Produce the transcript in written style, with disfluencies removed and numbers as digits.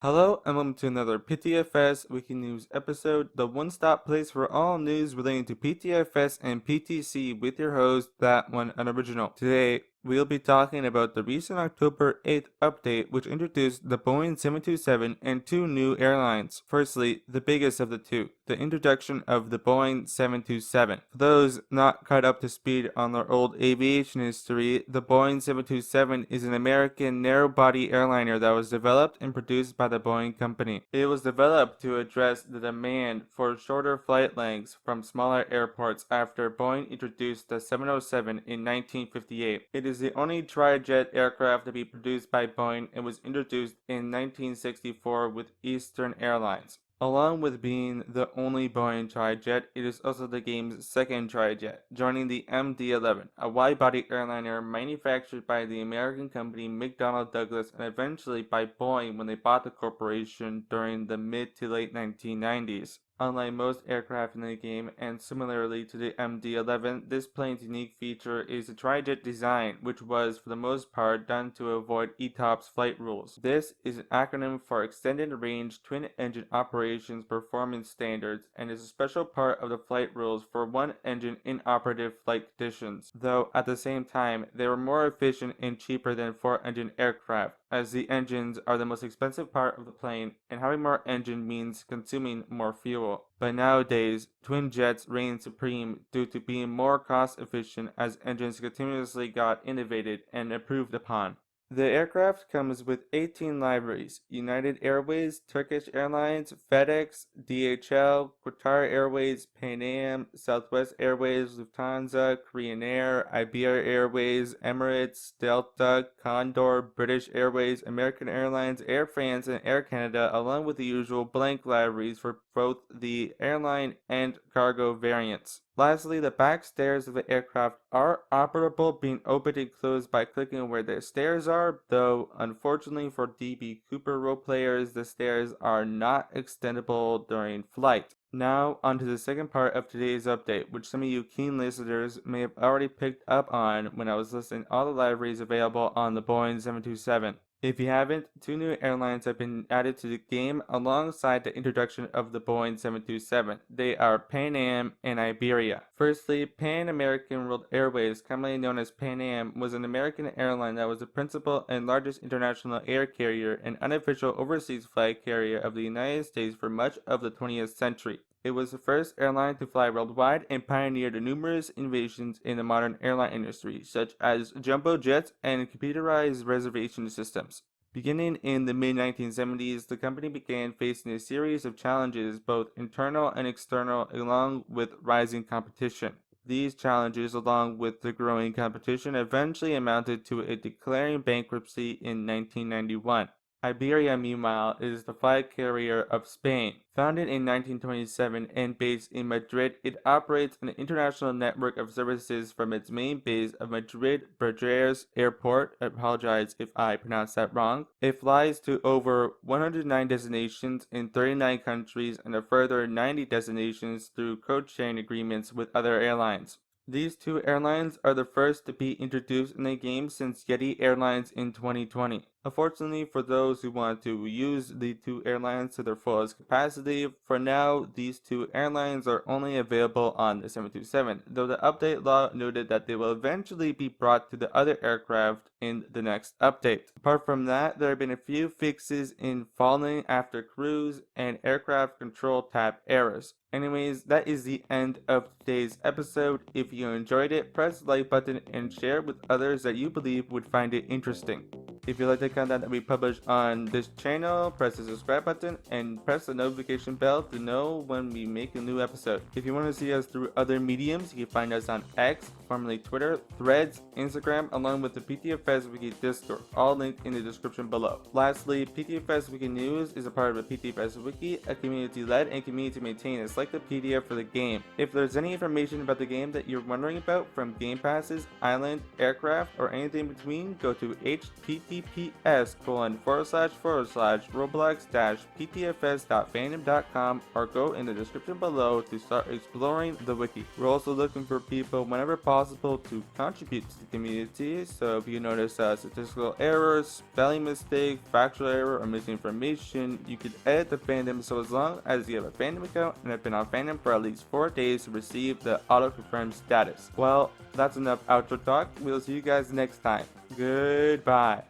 Hello and welcome to another PTFS Wiki News episode, the one-stop place for all news relating to PTFS and PTC with your host, That One Unoriginal. Today, we'll be talking about the recent October 8th update which introduced the Boeing 727 and two new airlines. Firstly, the biggest of the two, the introduction of the Boeing 727. For those not caught up to speed on their old aviation history, the Boeing 727 is an American narrow-body airliner that was developed and produced by the Boeing company. It was developed to address the demand for shorter flight lengths from smaller airports after Boeing introduced the 707 in 1958. It is the only tri-jet aircraft to be produced by Boeing and was introduced in 1964 with Eastern Airlines. Along with being the only Boeing tri-jet, it is also the game's second tri-jet, joining the MD-11, a wide-body airliner manufactured by the American company McDonnell Douglas and eventually by Boeing when they bought the corporation during the mid to late 1990s. Unlike most aircraft in the game, and similarly to the MD-11, this plane's unique feature is the tri-jet design, which was, for the most part, done to avoid ETOPS flight rules. This is an acronym for Extended Range Twin-Engine Operations Performance Standards, and is a special part of the flight rules for one engine in operative flight conditions, though at the same time, they were more efficient and cheaper than four-engine aircraft, as the engines are the most expensive part of the plane, and having more engine means consuming more fuel. But nowadays, twin jets reign supreme due to being more cost efficient as engines continuously got innovated and improved upon. The aircraft comes with 18 liveries: United Airways, Turkish Airlines, FedEx, DHL, Qatar Airways, Pan Am, Southwest Airways, Lufthansa, Korean Air, Iberia Airways, Emirates, Delta, Condor, British Airways, American Airlines, Air France, and Air Canada, along with the usual blank liveries for both the airline and cargo variants. Lastly, the back stairs of the aircraft are operable, being opened and closed by clicking where the stairs are, though unfortunately for DB Cooper role players, the stairs are not extendable during flight. Now, onto the second part of today's update, which some of you keen listeners may have already picked up on when I was listing all the liveries available on the Boeing 727. If you haven't, two new airlines have been added to the game alongside the introduction of the Boeing 727. They are Pan Am and Iberia. Firstly, Pan American World Airways, commonly known as Pan Am, was an American airline that was the principal and largest international air carrier and unofficial overseas flag carrier of the United States for much of the 20th century. It was the first airline to fly worldwide and pioneered numerous innovations in the modern airline industry, such as jumbo jets and computerized reservation systems. Beginning in the mid-1970s, the company began facing a series of challenges, both internal and external, along with rising competition. These challenges, along with the growing competition, eventually amounted to it declaring bankruptcy in 1991. Iberia, meanwhile, is the flag carrier of Spain. Founded in 1927 and based in Madrid, it operates an international network of services from its main base of Madrid Barajas Airport. I apologize if I pronounced that wrong. It flies to over 109 destinations in 39 countries and a further 90 destinations through code-sharing agreements with other airlines. These two airlines are the first to be introduced in the game since Yeti Airlines in 2020. Unfortunately, for those who want to use the two airlines to their fullest capacity, for now, these two airlines are only available on the 727, though the update log noted that they will eventually be brought to the other aircraft in the next update. Apart from that, there have been a few fixes in falling after cruise and aircraft control tab errors. Anyways, that is the end of today's episode. If you enjoyed it, press the like button and share it with others that you believe would find it interesting. If you like the content that we publish on this channel, press the subscribe button and press the notification bell to know when we make a new episode. If you want to see us through other mediums, you can find us on X, formerly Twitter, Threads, Instagram, along with the PTFS Wiki Discord, all linked in the description below. Lastly, PTFS Wiki News is a part of the PTFS Wiki, a community-led and community-maintained selected PDF for the game. If there's any information about the game that you're wondering about, from game passes, island, aircraft, or anything in between, go to https https://roblox-ptfs.fandom.com or go in the description below to start exploring the wiki. We're also looking for people whenever possible to contribute to the community, so if you notice statistical errors, spelling mistake, factual error, or missing information, you could edit the fandom, so as long as you have a fandom account and have been on fandom for at least 4 days to receive the auto-confirmed status. Well, that's enough outro talk. We'll see you guys next time. Goodbye.